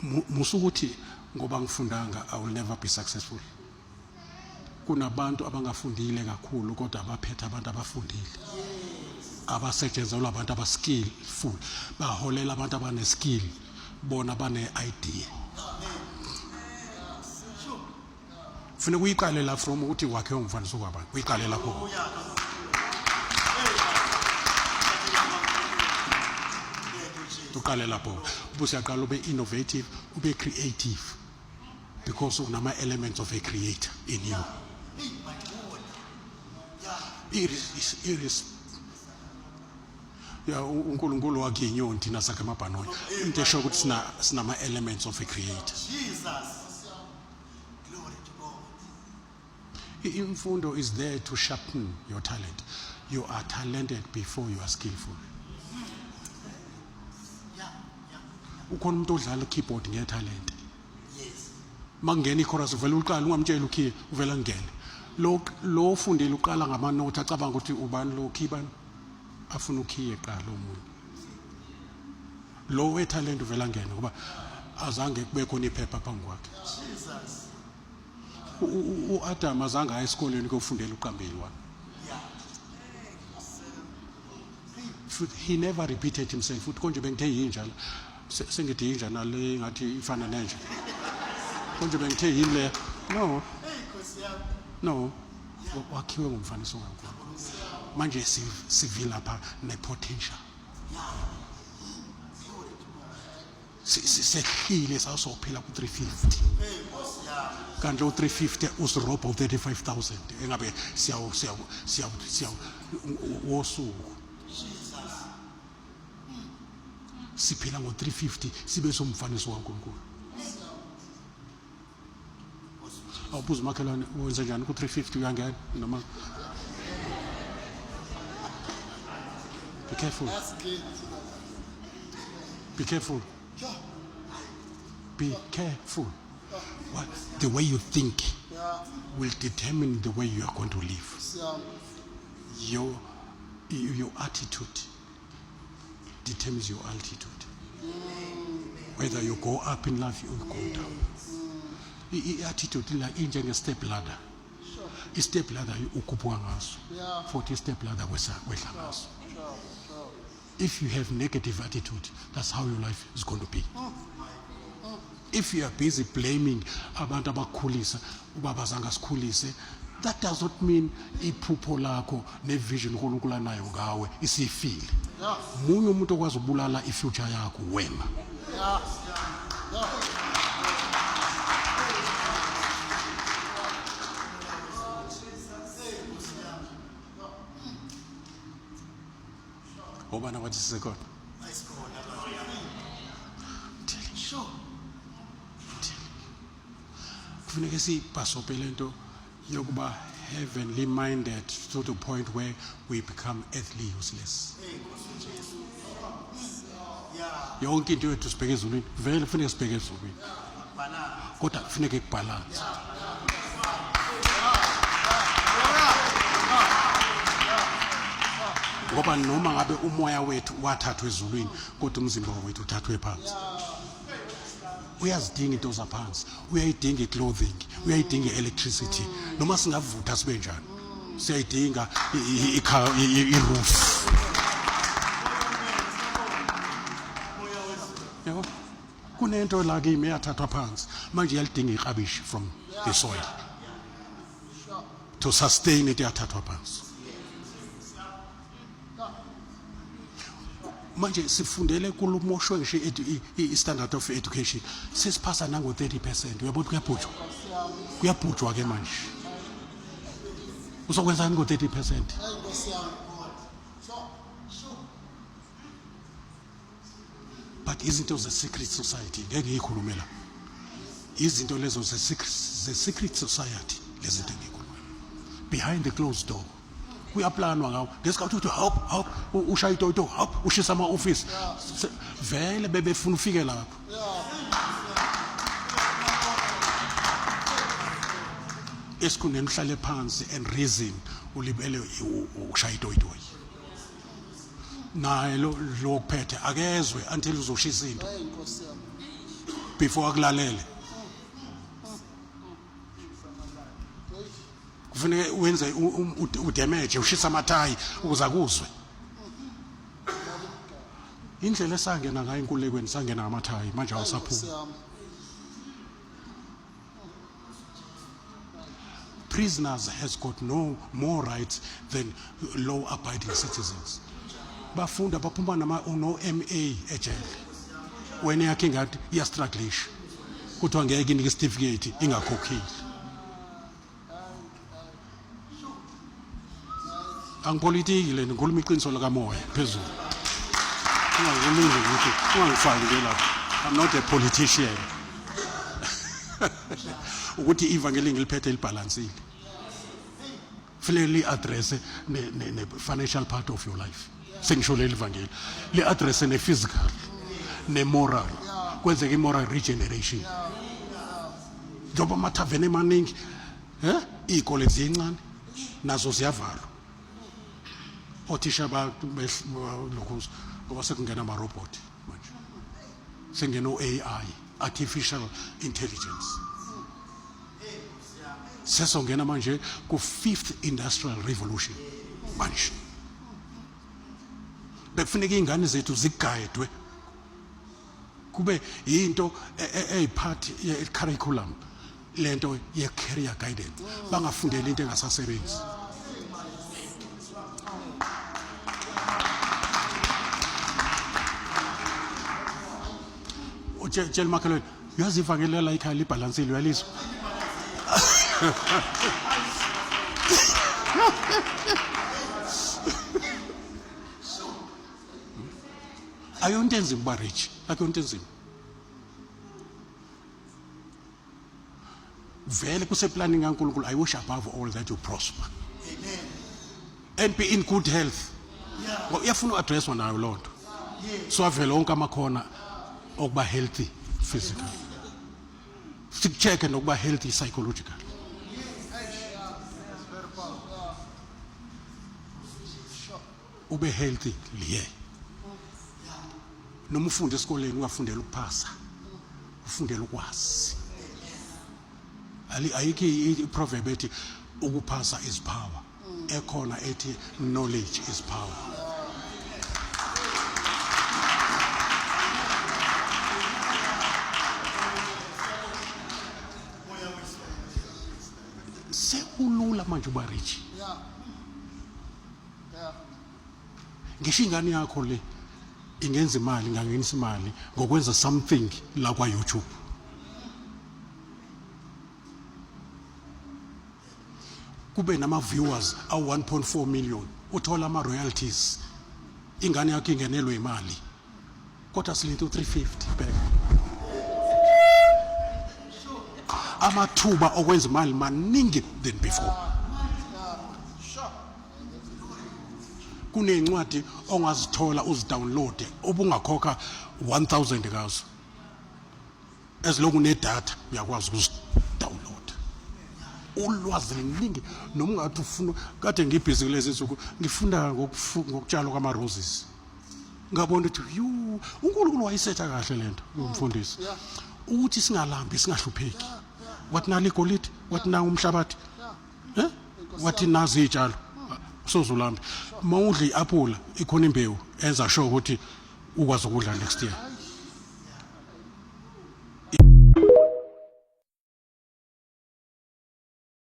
musukuthi ngoba ngifundanga I will never be successful. Kunabantu abangafundile kakhulu kodwa abaphethe abantu abafundile. Abasetshenziswa abantu abaskillful, baholela abantu abane skill, bona bane idea. Funa kuyiqale la from ukuthi wakhe ungumfaniso kwabantu. Uyiqale lapho. Uqale lapho. Busiyaqala ube innovative, ube creative. Because unama elements of a creator in you. It is ya uNkulunkulu wakhe inyoni thina sakhe amabhanoyi. Into esho ukuthi sinama elements of a creator. Imfundo is there to sharpen your talent. You are talented before you are skillful. Ukhona umuntu odlala keyboard ngetalent. Mangeni chorus uvela uqala ungamtshela ukhe uvela ngene. Lo fundile uqala ngama note acabanga ukuthi ubani lo khibani afuna ukhiye eqala umuntu. Lo wetalent uvela ngene ngoba azange kube khona iphepha phambi kwakhe. uAdam azange aye esikoleni ukufundela uqambeli wami. He never repeated himself. Uthi konje bengithe yinja la sengithi yinja nale ngathi ifana nenja. Konje bengithe yini le? No. Wakhiwe ngumfaniso kaNkulunkulu. Manje sivila lapha nepotential. Sihile sasophila ku 350. Kanti u 350 usirobho 35,000 engabe siyawu wosuku. Siphila ngo 350 sibe somfaniso kaNkulunkulu. Awubuza makhelwane wenza njani ku 350 uyangena noma Be careful. Be careful. Be careful. What? The way you think will determine the way you are going to live. Your attitude determines your altitude. Whether you go up in life or you go down. Attitude like injenge step ladder. Step ladder ukupwa ngaso. 40 step ladder wehla ngaso. If you have negative attitude, that's how your life is going to be. If you are busy blaming abantu abakhulisa ubaba zanga sikhulise, that does not mean iphupho lakho nevision uNkulunkulu anayo ngawe isifile. Munye umuntu okwazi ubulala ifuture yakho wena. Obana what is God? Kufuneka sipasopele into yokuba heavenly minded to the point where we become earthly useless. Yonke into yethu sibheke ezulwini, vele kufuneka sibheke ezulwini. Kodwa kufuneka kubalance. Ngoba noma ngabe umoya wethu wathathwa ezulwini kodwa umzimba wethu uthathwe phansi. Uyazidinga into zaphansi, uyayidinga iclothing, uyayidinga electricity. Noma singavutha sibe njani, siyayidinga i-roof. Yebo, kunento la ke imeyathathwa phansi, manje iyalidinga iklabishi from the soil to sustain it yathathwa phansi. Manje sifundele kulumoshwe ngisho i-standard of education sesiphasa nango 30%. Uyabona kuyabhujwa ke manje. Uzokwenzani ngo 30%? But izinto ze secret society ngeke ngikhulume la. Izinto lezo ze secret society lezinto ngikhuluma. Behind the closed door. Kuyaplanwa ngawo ngesikhathi uthi help ushaya itoto help ushisa ama office vele bebefuna ufike lapho. Esikhundleni uhlale phansi and reason ulibele ushaya itoto naye lo kuphethe akezwe until uzoshisa into. before akulalele. Kufanele wenze udamage ushisa amathayi ukuze akuzwe. Indlela esangena ngayo inkululekweni sangena ngamathayi manje awusaphuma. Prisoners has got no more rights than law-abiding citizens. Bafunda baphuma no MA ejele. Wena yakhe ngathi iyastrugglisha. Kuthiwa ngeke inike certificate ingakhokhile. Angipolitikile ngikhuluma iqiniso likamoya phezulu. I'm not a politician. Ukuthi ivangeli ngiliphethe libalansile. Fanele address ne financial part of your life. Sengisho le ivangeli. Le address ne physical ne moral. Kwenzeka moral regeneration. Njoba mathavene maningi, ikole zincane nazo ziyavalwa. Othisha lokho ngoba sekungena ama robot manje. Sengena AI, artificial intelligence. Sesongena manje ku 5th industrial revolution manje. Bekufuneka ingane zethu zigayedwe kube into part ye curriculum lento ye career guidance bangafundela into engasasebenzi. Tshela makhelwane uyazivangelela ikhaya libalansile uyalizwa. Ayonto enzima ba rich, akuyonto enzima. Vele kuse planning kaNkulunkulu, I wish above all that you prosper. Amen. And be in good health. Yeah. Uyafuna uaddress nayo lonto. So avele onke amakhona okuba healthy physically. Check nokuba healthy psychological. Ube healthy liye. Noma ufunde esikoleni ungafundela ukuphasa. Ufundela ukwazi. Ayikho iproverb ethi ukuphasa is power. Ekhona ethi knowledge is power. Sekulula manje uba rich. Ngisho ingane yakho le ingenza imali ngangenisa imali ngokwenza something la kwa YouTube. Kube nama viewers aw 1.4 million uthola ama royalties. Ingane yakho ingenelwe imali. Kodwa silethe 350 back. Amathuba okwenza imali maningi than before. Kunencwadi ongazithola uzidownload obungakhokha 1000 ngazo. As long une data uyakwazi ukuzidownload. Ulwazi liningi noma ungathi ufuna kade ngibhizi kulezi insuku ngifunda ngokutshala kwama roses. Ngabona ukuthi uNkulunkulu wayisetha kahle lento umfundisi. Ukuthi singalambi singahlupheki. Wathi nali golide, wathi na umhlabathi. Wathi nazi izitshalo. Sozulambi. Mawudli iapula ikhona imbewu enza sure ukuthi ukwazi ukudla next year.